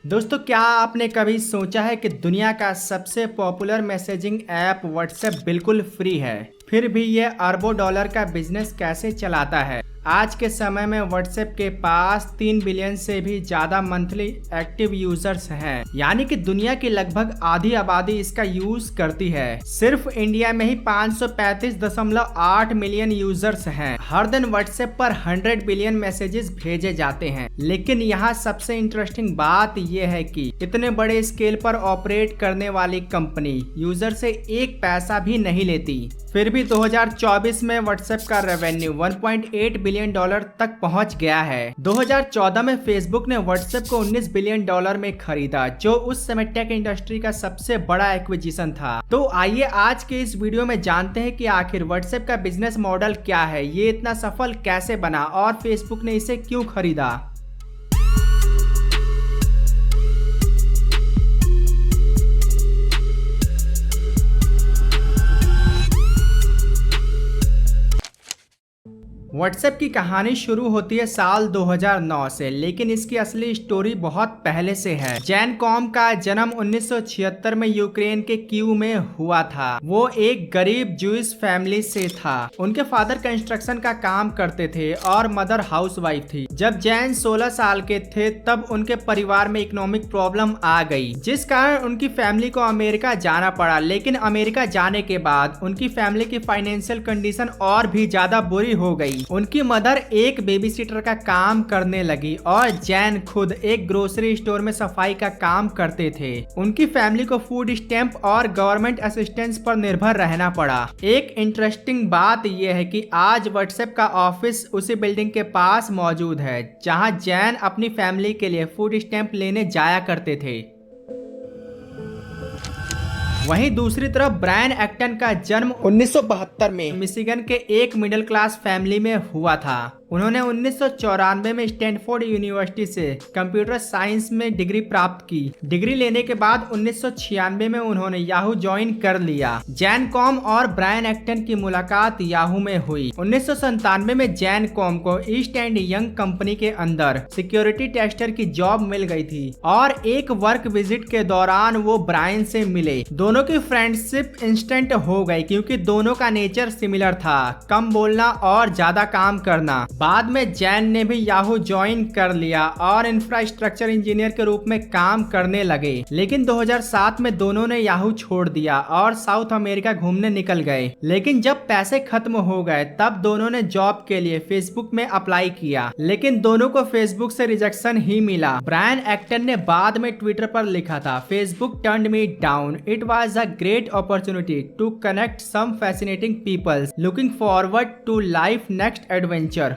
दोस्तों, क्या आपने कभी सोचा है कि दुनिया का सबसे पॉपुलर मैसेजिंग ऐप व्हाट्सएप बिल्कुल फ्री है, फिर भी ये अरबों डॉलर का बिजनेस कैसे चलाता है। आज के समय में व्हाट्सएप के पास 3 बिलियन से भी ज्यादा मंथली एक्टिव यूजर्स हैं, यानी कि दुनिया की लगभग आधी आबादी इसका यूज करती है। सिर्फ इंडिया में ही 535.8 मिलियन यूजर्स हैं। हर दिन व्हाट्सएप पर 100 बिलियन मैसेजेस भेजे जाते हैं। लेकिन यहाँ सबसे इंटरेस्टिंग बात यह है कि इतने बड़े स्केल पर ऑपरेट करने वाली कंपनी यूजर से एक पैसा भी नहीं लेती। फिर भी 2024 में व्हाट्सएप का रेवेन्यू 1.8 बिलियन डॉलर तक पहुंच गया है। 2014 में फेसबुक ने व्हाट्सएप को 19 बिलियन डॉलर में खरीदा, जो उस समय टेक इंडस्ट्री का सबसे बड़ा एक्विजिशन था। तो आइए आज के इस वीडियो में जानते हैं कि आखिर व्हाट्सएप का बिजनेस मॉडल क्या है, ये इतना सफल कैसे बना और फेसबुक ने इसे क्यों खरीदा। व्हाट्सएप की कहानी शुरू होती है साल 2009 से, लेकिन इसकी असली स्टोरी बहुत पहले से है। जैन कॉम का जन्म 1976 में यूक्रेन के कीव में हुआ था। वो एक गरीब जूइश फैमिली से था। उनके फादर कंस्ट्रक्शन का काम करते थे और मदर हाउसवाइफ थी। जब जैन 16 साल के थे तब उनके परिवार में इकोनॉमिक प्रॉब्लम आ गई, जिस कारण उनकी फैमिली को अमेरिका जाना पड़ा। लेकिन अमेरिका जाने के बाद उनकी फैमिली की फाइनेंशियल कंडीशन और भी ज्यादा बुरी हो गई। उनकी मदर एक बेबीसिटर का काम करने लगी और जैन खुद एक ग्रोसरी स्टोर में सफाई का काम करते थे। उनकी फैमिली को फूड स्टैम्प और गवर्नमेंट असिस्टेंस पर निर्भर रहना पड़ा। एक इंटरेस्टिंग बात यह है कि आज व्हाट्सएप का ऑफिस उसी बिल्डिंग के पास मौजूद है जहां जैन अपनी फैमिली के लिए फूड स्टैम्प लेने जाया करते थे। वहीं दूसरी तरफ ब्रायन एक्टन का जन्म 1972 में मिशिगन के एक मिडिल क्लास फैमिली में हुआ था। उन्होंने 1994 में स्टैनफोर्ड यूनिवर्सिटी से कंप्यूटर साइंस में डिग्री प्राप्त की। डिग्री लेने के बाद 1996 में उन्होंने याहू ज्वाइन कर लिया। जैन कॉम और ब्रायन एक्टन की मुलाकात याहू में हुई। 1997 में जैन कॉम को ईस्ट एंड यंग कंपनी के अंदर सिक्योरिटी टेस्टर की जॉब मिल गई थी और एक वर्क विजिट के दौरान वो ब्रायन से मिले। दोनों की फ्रेंडशिप इंस्टेंट हो गई क्योंकि दोनों का नेचर सिमिलर था, कम बोलना और ज्यादा काम करना। बाद में जैन ने भी याहू ज्वाइन कर लिया और इंफ्रास्ट्रक्चर इंजीनियर के रूप में काम करने लगे। लेकिन 2007 में दोनों ने याहू छोड़ दिया और साउथ अमेरिका घूमने निकल गए। लेकिन जब पैसे खत्म हो गए तब दोनों ने जॉब के लिए फेसबुक में अप्लाई किया, लेकिन दोनों को फेसबुक से रिजेक्शन ही मिला। ब्रायन एक्टन ने बाद में ट्विटर पर लिखा था, Facebook turned me down, it was a great opportunity to connect some fascinating people, looking forward to life next adventure.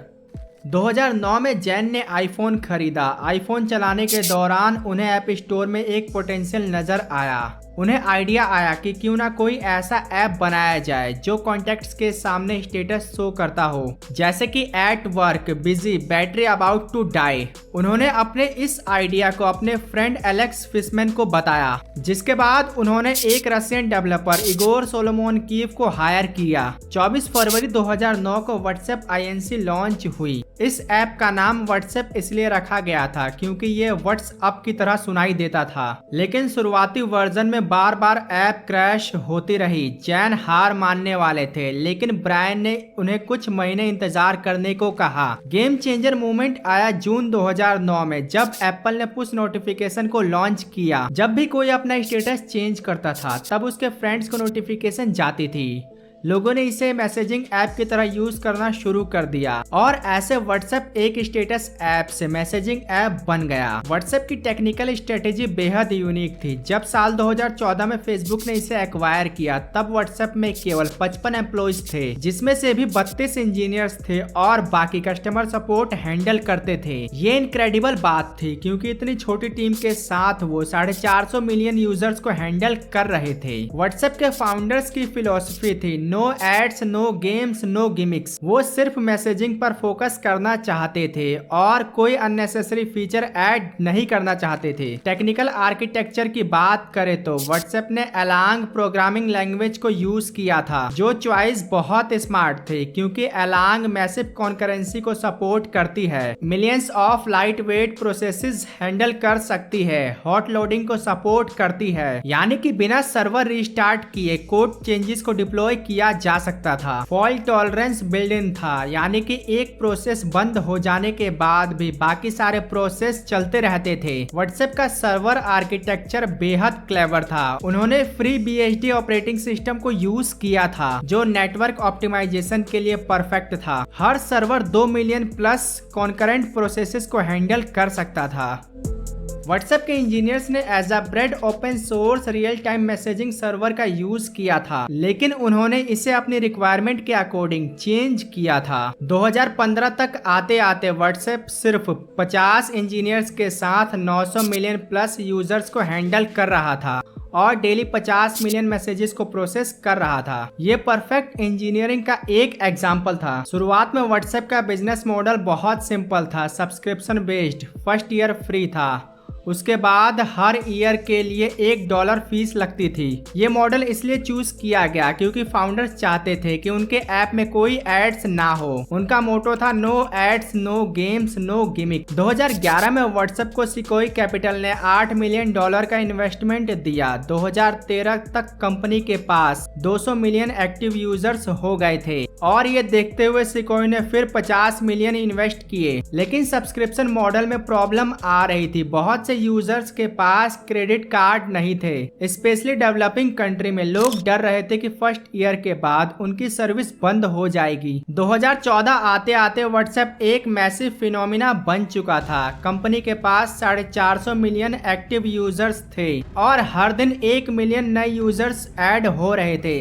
2009 में जैन ने आईफोन खरीदा। आईफोन चलाने के दौरान उन्हें ऐप स्टोर में एक पोटेंशियल नजर आया। उन्हें आइडिया आया कि क्यों ना कोई ऐसा ऐप बनाया जाए जो कॉन्टेक्ट्स के सामने स्टेटस शो करता हो, जैसे कि at work, busy, battery about to die. उन्होंने अपने इस आइडिया को अपने फ्रेंड एलेक्स फिशमैन को बताया, जिसके बाद उन्होंने एक रशियन डेवलपर इगोर सोलोमोनकीव को हायर किया। 24 फरवरी 2009 को व्हाट्सएप आईएनसी लॉन्च हुई। इस ऐप का नाम व्हाट्सएप इसलिए रखा गया था क्योंकि ये व्हाट्सएप की तरह सुनाई देता था। लेकिन शुरुआती वर्जन में बार बार ऐप क्रैश होती रही। जैन हार मानने वाले थे, लेकिन ब्रायन ने उन्हें कुछ महीने इंतजार करने को कहा। गेम चेंजर मूवमेंट आया जून 2009 में, जब एप्पल ने पुश नोटिफिकेशन को लॉन्च किया। जब भी कोई अपना स्टेटस चेंज करता था तब उसके फ्रेंड्स को नोटिफिकेशन जाती थी। लोगों ने इसे मैसेजिंग ऐप की तरह यूज करना शुरू कर दिया और ऐसे व्हाट्सएप एक स्टेटस ऐप से मैसेजिंग ऐप बन गया। व्हाट्सएप की टेक्निकल स्ट्रेटेजी बेहद यूनिक थी। जब साल 2014 में फेसबुक ने इसे एक्वायर किया तब व्हाट्सएप में केवल 55 एम्प्लॉइज थे, जिसमें से भी 32 इंजीनियर्स थे और बाकी कस्टमर सपोर्ट हैंडल करते थे। ये इनक्रेडिबल बात थी क्योंकि इतनी छोटी टीम के साथ वो 450 मिलियन यूजर्स को हैंडल कर रहे थे। व्हाट्सएप के फाउंडर्स की फिलॉसफी थी no ads, no games, no gimmicks. वो सिर्फ मैसेजिंग पर फोकस करना चाहते थे और कोई अननेसेसरी फीचर ऐड नहीं करना चाहते थे। टेक्निकल आर्किटेक्चर की बात करें तो व्हाट्सएप ने एलांग प्रोग्रामिंग लैंग्वेज को यूज किया था, जो चॉइस बहुत स्मार्ट थे क्योंकि एलांग मैसिव कॉन्करेंसी को सपोर्ट करती है, millions of light weight processes handle कर सकती है, हॉट लोडिंग को सपोर्ट करती है, यानी कि बिना सर्वर रिस्टार्ट किए कोड चेंजेस को डिप्लॉय किया जा सकता था। फॉल्ट टॉलरेंस बिल्ड इन था, यानी कि एक प्रोसेस बंद हो जाने के बाद भी बाकी सारे प्रोसेस चलते रहते थे। व्हाट्सएप का सर्वर आर्किटेक्चर बेहद क्लेवर था। उन्होंने फ्री BSD ऑपरेटिंग सिस्टम को यूज किया था, जो नेटवर्क ऑप्टिमाइजेशन के लिए परफेक्ट था। हर server 2 million plus concurrent processes को हैंडल कर सकता था। व्हाट्सएप के इंजीनियर्स ने ejabberd open source real time messaging server का यूज किया था, लेकिन उन्होंने इसे अपनी रिक्वायरमेंट के अकॉर्डिंग चेंज किया था। 2015 तक आते आते व्हाट्सएप सिर्फ 50 इंजीनियर्स के साथ 900 मिलियन प्लस यूजर्स को हैंडल कर रहा था और डेली 50 मिलियन मैसेजेस को प्रोसेस कर रहा था। ये परफेक्ट इंजीनियरिंग का एक एग्जाम्पल था। शुरुआत में व्हाट्सएप का बिजनेस मॉडल बहुत सिंपल था, subscription based. First year free था, उसके बाद हर ईयर के लिए $1 फीस लगती थी। ये मॉडल इसलिए चूज किया गया क्योंकि फाउंडर्स चाहते थे कि उनके ऐप में कोई एड्स ना हो। उनका मोटो था no ads, no games, no gimmick. 2011 में व्हाट्सएप को सिकोई कैपिटल ने $8 मिलियन का इन्वेस्टमेंट दिया। 2013 तक कंपनी के पास 200 मिलियन एक्टिव यूजर्स हो गए थे और ये देखते हुए सिकोई ने फिर 50 मिलियन इन्वेस्ट किए। लेकिन सब्सक्रिप्शन मॉडल में प्रॉब्लम आ रही थी। बहुत से यूजर्स के पास क्रेडिट कार्ड नहीं थे। स्पेशली डेवलपिंग कंट्री में लोग डर रहे थे कि फर्स्ट ईयर के बाद उनकी सर्विस बंद हो जाएगी। 2014 आते आते व्हाट्सएप एक मैसिव फिनोमिना बन चुका था। कंपनी के पास 450 मिलियन एक्टिव यूजर्स थे और हर दिन 1 मिलियन नए यूजर्स ऐड हो रहे थे।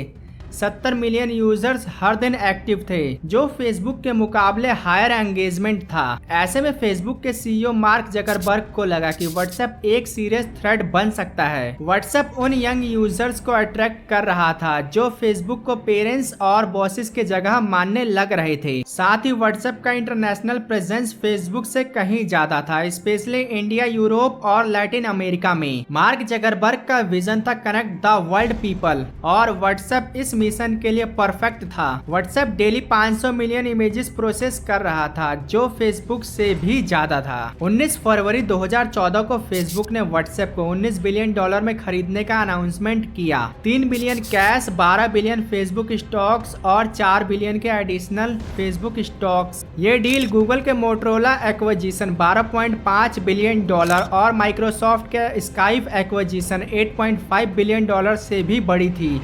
70 मिलियन यूजर्स हर दिन एक्टिव थे, जो फेसबुक के मुकाबले हायर एंगेजमेंट था। ऐसे में फेसबुक के CEO मार्क जकरबर्ग को लगा कि व्हाट्सएप एक सीरियस थ्रेट बन सकता है। व्हाट्सएप उन यंग यूजर्स को अट्रैक्ट कर रहा था जो फेसबुक को पेरेंट्स और बॉसेस के जगह मानने लग रहे थे। साथ ही व्हाट्सएप का इंटरनेशनल प्रेजेंस फेसबुक से कहीं ज्यादा था, स्पेशली इंडिया, यूरोप और लैटिन अमेरिका में। मार्क जकरबर्ग का विजन था कनेक्ट द वर्ल्ड पीपल और व्हाट्सएप इस मिशन के लिए परफेक्ट था। WhatsApp daily 500 million images process कर रहा था, जो फेसबुक से भी ज्यादा था। 19 फरवरी 2014 को फेसबुक ने व्हाट्सएप को $19 बिलियन में खरीदने का अनाउंसमेंट किया। 3 billion cash, 12 billion Facebook stocks और 4 बिलियन के एडिशनल फेसबुक स्टॉक्स। ये डील गूगल के मोटरोला एक्विजिशन $12.5 बिलियन और माइक्रोसॉफ्ट के स्काइप एक्विजिशन $8.5 बिलियन से भी बड़ी थी।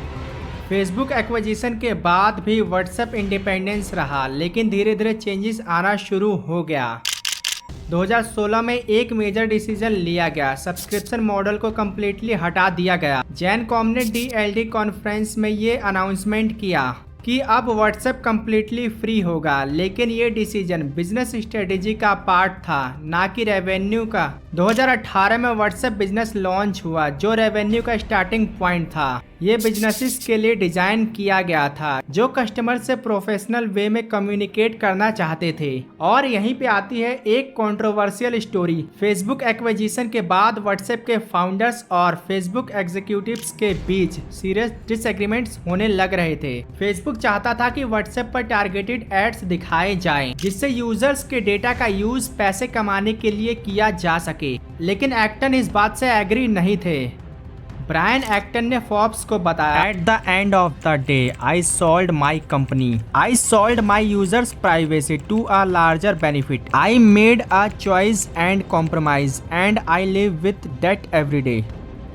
फेसबुक एक्विजिशन के बाद भी व्हाट्सएप इंडिपेंडेंस रहा, लेकिन धीरे धीरे चेंजेस आना शुरू हो गया। 2016 में एक मेजर डिसीजन लिया गया, सब्सक्रिप्शन मॉडल को कम्प्लीटली हटा दिया गया। जैन कॉम ने DLD कॉन्फ्रेंस में ये अनाउंसमेंट किया कि अब व्हाट्सएप कम्प्लीटली फ्री होगा, लेकिन ये डिसीजन बिजनेस स्ट्रेटेजी का पार्ट था, ना कि रेवेन्यू का। 2018 में व्हाट्सएप बिजनेस लॉन्च हुआ, जो रेवेन्यू का स्टार्टिंग पॉइंट था। ये बिजनेसेस के लिए डिजाइन किया गया था जो कस्टमर से प्रोफेशनल वे में कम्युनिकेट करना चाहते थे। और यहीं पे आती है एक कंट्रोवर्शियल स्टोरी। फेसबुक एक्विजिशन के बाद व्हाट्सएप के फाउंडर्स और फेसबुक एग्जीक्यूटिव्स के बीच सीरियस डिसएग्रीमेंट्स होने लग रहे थे। फेसबुक चाहता था कि व्हाट्सएप पर टारगेटेड एड्स दिखाए जाएं, जिससे यूजर्स के डेटा का यूज पैसे कमाने के लिए किया जा सके, लेकिन एक्टन इस बात से एग्री नहीं थे। ब्रायन एक्टन ने फोर्ब्स को बताया, at the end of the day I sold my company, I sold my users privacy to a larger benefit, I made a choice and compromise and I live with that every day.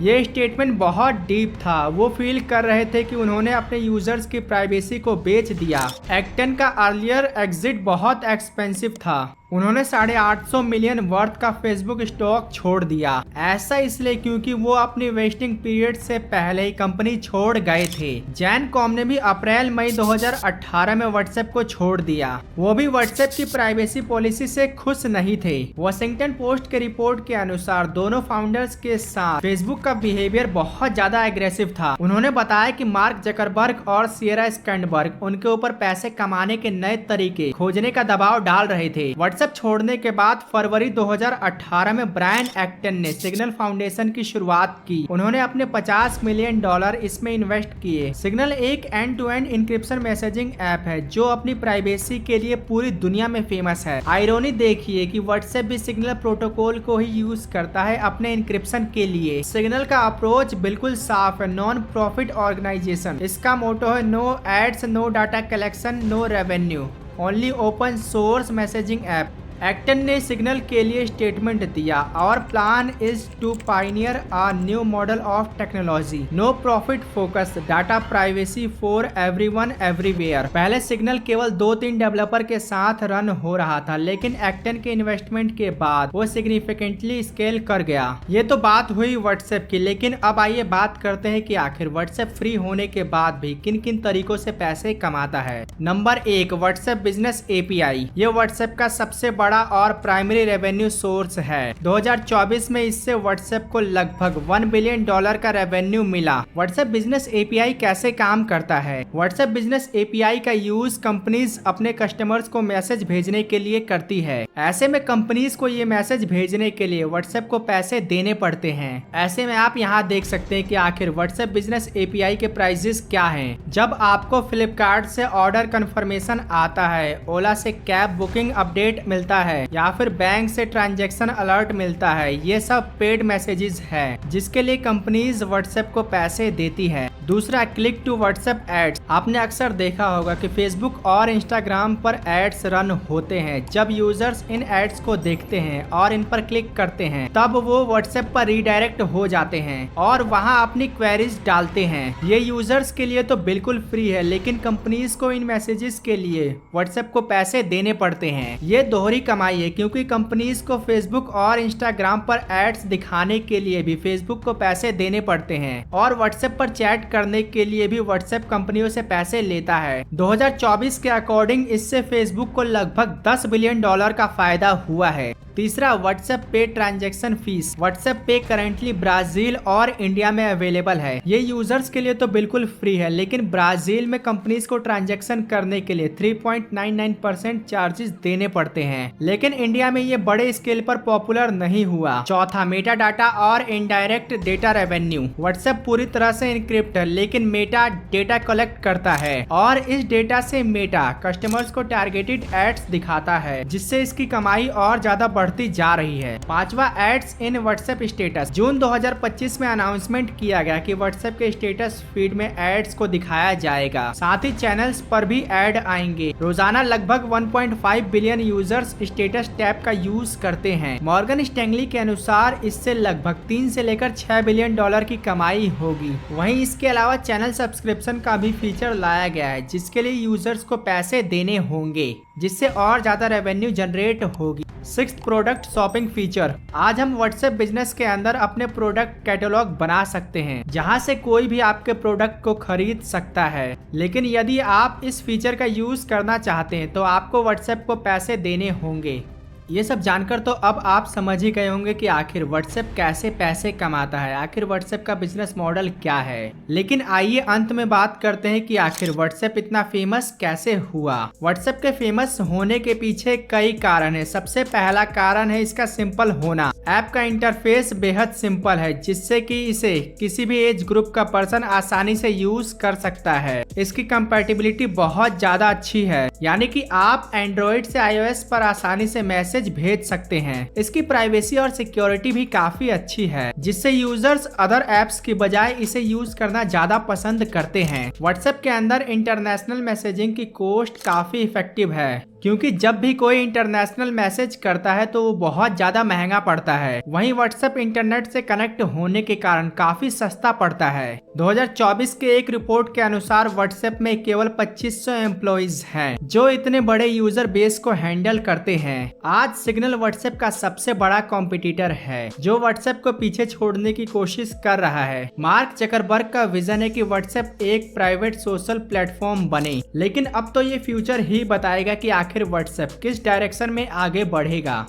ये statement बहुत deep था। वो feel कर रहे थे कि उन्होंने अपने यूजर्स की प्राइवेसी को बेच दिया। एक्टन का अर्लियर एग्जिट बहुत एक्सपेंसिव था। उन्होंने 850 मिलियन वर्थ का फेसबुक स्टॉक छोड़ दिया। ऐसा इसलिए क्योंकि वो अपनी वेस्टिंग पीरियड से पहले ही कंपनी छोड़ गए थे। जैन कॉम ने भी अप्रैल मई 2018 में व्हाट्सएप को छोड़ दिया। वो भी व्हाट्सएप की प्राइवेसी पॉलिसी से खुश नहीं थे। वॉशिंगटन पोस्ट के रिपोर्ट के अनुसार दोनों फाउंडर्स के साथ फेसबुक का बिहेवियर बहुत ज्यादा एग्रेसिव था। उन्होंने बताया कि मार्क जकरबर्ग और सियरा स्कैंडबर्ग उनके ऊपर पैसे कमाने के नए तरीके खोजने का दबाव डाल रहे थे। व्हाट्सएप छोड़ने के बाद फरवरी 2018 में ब्रायन एक्टन ने सिग्नल फाउंडेशन की शुरुआत की। उन्होंने अपने $50 मिलियन इसमें इन्वेस्ट किए। सिग्नल एक end to end encryption messaging app है जो अपनी प्राइवेसी के लिए पूरी दुनिया में फेमस है। आयरनी देखिए कि व्हाट्सएप भी सिग्नल प्रोटोकॉल को ही यूज करता है अपने इंक्रिप्शन के लिए। सिग्नल का अप्रोच बिल्कुल साफ है, नॉन प्रॉफिट ऑर्गेनाइजेशन। इसका मोटो है no ads, no data collection, no revenue, only open source messaging app. Acton ने सिग्नल के लिए स्टेटमेंट दिया, और plan is to pioneer a new model of technology, no profit focus, data privacy for everyone everywhere. पहले Signal केवल 2-3 developer के साथ run हो रहा था, लेकिन एक्टन के इन्वेस्टमेंट के बाद वो सिग्निफिकेंटली स्केल कर गया। ये तो बात हुई व्हाट्सएप की, लेकिन अब आइए बात करते हैं कि आखिर व्हाट्सएप फ्री होने के बाद भी किन किन तरीकों से पैसे कमाता है। Number 1, WhatsApp business API. ये व्हाट्सएप का सबसे बड़ा और प्राइमरी रेवेन्यू सोर्स है। 2024 में इससे व्हाट्सएप को लगभग $1 बिलियन का रेवेन्यू मिला। व्हाट्सएप बिजनेस एपीआई कैसे काम करता है? व्हाट्सएप बिजनेस एपीआई का यूज कंपनीज अपने कस्टमर्स को मैसेज भेजने के लिए करती है। ऐसे में कंपनीज को ये मैसेज भेजने के लिए व्हाट्सएप को पैसे देने पड़ते हैं। ऐसे में आप यहाँ देख सकते हैं कि आखिर व्हाट्सएप बिजनेस एपीआई के प्राइसेस क्या हैं। जब आपको फ्लिपकार्ट से ऑर्डर कंफर्मेशन आता है, ओला से कैब बुकिंग अपडेट मिलता है, या फिर बैंक से ट्रांजैक्शन अलर्ट मिलता है, ये सब पेड मैसेजेस है जिसके लिए कंपनीज व्हाट्सएप को पैसे देती है। दूसरा, क्लिक टू व्हाट्सएप एड्स। आपने अक्सर देखा होगा कि फेसबुक और इंस्टाग्राम पर एड्स रन होते हैं। जब यूजर्स इन एड्स को देखते हैं और इन पर क्लिक करते हैं, तब वो व्हाट्सएप पर रीडायरेक्ट हो जाते हैं और वहां अपनी क्वेरीज डालते हैं। ये यूजर्स के लिए तो बिल्कुल फ्री है, लेकिन कंपनीज को इन मैसेजेस के लिए व्हाट्सएप को पैसे देने पड़ते हैं। ये दोहरी कमाई है, क्योंकि कंपनीज को फेसबुक और इंस्टाग्राम पर एड्स दिखाने के लिए भी फेसबुक को पैसे देने पड़ते हैं, और व्हाट्सएप पर चैट करने के लिए भी व्हाट्सएप कंपनियों से पैसे लेता है। 2024 के अकॉर्डिंग इससे फेसबुक को लगभग $10 बिलियन का फायदा हुआ है। तीसरा, व्हाट्सएप पे ट्रांजैक्शन फीस। व्हाट्सएप पे करंटली ब्राजील और इंडिया में अवेलेबल है। ये यूजर्स के लिए तो बिल्कुल फ्री है, लेकिन ब्राजील में कंपनीज को ट्रांजैक्शन करने के लिए 3.99% चार्जेस देने पड़ते हैं, लेकिन इंडिया में ये बड़े स्केल पर पॉपुलर नहीं हुआ। चौथा, मेटा डाटा और इनडायरेक्ट डेटा रेवेन्यू। व्हाट्सएप पूरी तरह से इनक्रिप्ट है, लेकिन मेटा डेटा कलेक्ट करता है, और इस डेटा से मेटा कस्टमर्स को टारगेटेड एड्स दिखाता है, जिससे इसकी कमाई और ज्यादा बढ़ती जा रही है। पांचवा, एड्स इन व्हाट्सएप स्टेटस। जून 2025 में अनाउंसमेंट किया गया कि व्हाट्सएप के स्टेटस फीड में एड्स को दिखाया जाएगा, साथ ही चैनल्स पर भी एड आएंगे। रोजाना लगभग 1.5 बिलियन यूजर्स स्टेटस टैब का यूज करते हैं। मॉर्गन स्टैंगली के अनुसार इससे लगभग 3 से लेकर $6 बिलियन की कमाई होगी। वहीं इसके अलावा चैनल सब्सक्रिप्शन का भी फीचर लाया गया है, जिसके लिए यूजर्स को पैसे देने होंगे, जिससे और ज्यादा रेवेन्यू जनरेट होगी। 6th, product shopping feature. आज हम व्हाट्सएप बिजनेस के अंदर अपने प्रोडक्ट कैटलॉग बना सकते हैं, जहां से कोई भी आपके प्रोडक्ट को खरीद सकता है। लेकिन यदि आप इस फीचर का यूज करना चाहते हैं तो आपको व्हाट्सएप को पैसे देने होंगे। ये सब जानकर तो अब आप समझ ही गए होंगे कि आखिर व्हाट्सएप कैसे पैसे कमाता है, आखिर व्हाट्सएप का बिजनेस मॉडल क्या है। लेकिन आइए अंत में बात करते हैं कि आखिर व्हाट्सएप इतना फेमस कैसे हुआ। व्हाट्सएप के फेमस होने के पीछे कई कारण है। सबसे पहला कारण है इसका सिंपल होना। ऐप का इंटरफेस बेहद सिंपल है, जिससे कि इसे किसी भी एज ग्रुप का पर्सन आसानी से यूज कर सकता है। इसकी कंपैटिबिलिटी बहुत ज्यादा अच्छी है, यानी कि आप एंड्रॉइड से iOS पर आसानी से मैसेज भेज सकते हैं। इसकी प्राइवेसी और सिक्योरिटी भी काफी अच्छी है, जिससे यूजर्स अदर एप्स की बजाय इसे यूज करना ज्यादा पसंद करते हैं। व्हाट्सएप के अंदर इंटरनेशनल मैसेजिंग की कॉस्ट काफी इफेक्टिव है। क्योंकि जब भी कोई इंटरनेशनल मैसेज करता है तो वो बहुत ज्यादा महंगा पड़ता है। वहीं व्हाट्सएप इंटरनेट से कनेक्ट होने के कारण काफी सस्ता पड़ता है। 2024 के एक रिपोर्ट के अनुसार व्हाट्सएप में केवल 2500 एम्प्लॉइज हैं जो इतने बड़े यूजर बेस को हैंडल करते हैं। आज सिग्नल व्हाट्सएप का सबसे बड़ा कॉम्पिटिटर है जो व्हाट्सएप को पीछे छोड़ने की कोशिश कर रहा है। मार्क जकरबर्ग का विजन है कि व्हाट्सएप एक प्राइवेट सोशल प्लेटफॉर्म बने, लेकिन अब तो ये फ्यूचर ही बताएगा कि आखिर व्हाट्सएप किस डायरेक्शन में आगे बढ़ेगा।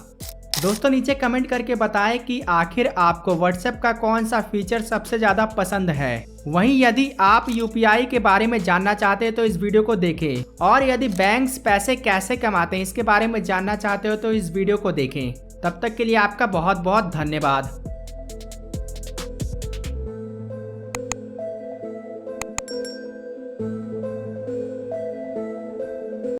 दोस्तों नीचे कमेंट करके बताएं कि आखिर आपको व्हाट्सएप का कौन सा फीचर सबसे ज्यादा पसंद है। वहीं यदि आप यूपीआई के बारे में जानना चाहते हैं तो इस वीडियो को देखें, और यदि बैंक्स पैसे कैसे कमाते हैं इसके बारे में जानना चाहते हो तो इस वीडियो को देखें। तब तक के लिए आपका बहुत बहुत धन्यवाद।